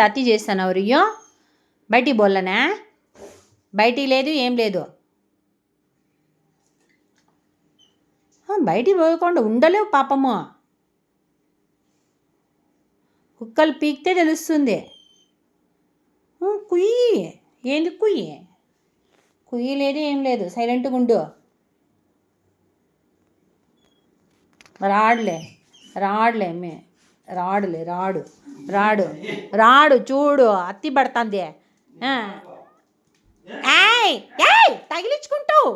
అతి చేస్తాను రియో బయటికి బోల్లనా బయటికి లేదు ఏం లేదు బయటికి పోయకుండా ఉండలేవు పాపము కుక్కలు పీకితే తెలుస్తుంది కుయ్యి ఏంది కుయ్యి లేదు ఏం లేదు సైలెంట్గా ఉండు రాడులే రాడు చూడు అత్తి పడుతుంది ఏయ్ ఏయ్ తగిలించుకుంటావు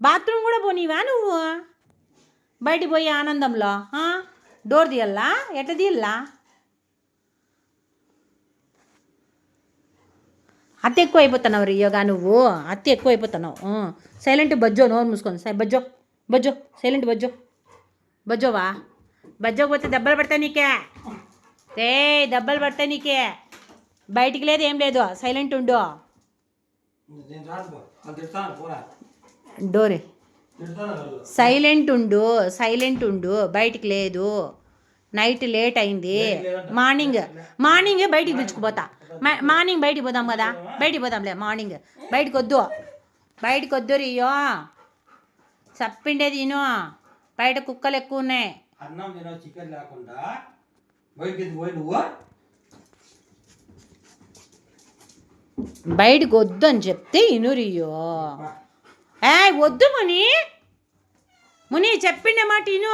బాత్రూమ్ కూడా పోనీవా నువ్వు బయటికి పోయి ఆనందంలో డోర్ తీయల్లా ఎట్లా తీయల్లా అత్తి ఎక్కువ అయిపోతున్నావు రియోగా నువ్వు అత్తి ఎక్కువ అయిపోతున్నావు సైలెంట్ బజ్జో నోరు మూసుకొని బజ్జో సైలెంట్ బజ్జోవా బజ్జోకపోతే దెబ్బలు పడతాయి నీకే దెబ్బలు పడతాయి నీకే బయటికి లేదు ఏం లేదు సైలెంట్ ఉండు డోరే సైలెంట్ ఉండు బయటికి లేదు నైట్ లేట్ అయింది మార్నింగ్ బయటికి పిలుచుకుపోతా మార్నింగ్ బయటికి పోదాం కదా బయటికి పోదాంలే మార్నింగ్ బయటికి వద్దు రియో చప్పిండేది తిను బయట కుక్కలు ఎక్కువ ఉన్నాయి బయటికి వద్దు అని చెప్తే ఇను రియో వద్దు ముని చెప్పిండే మాట ఇను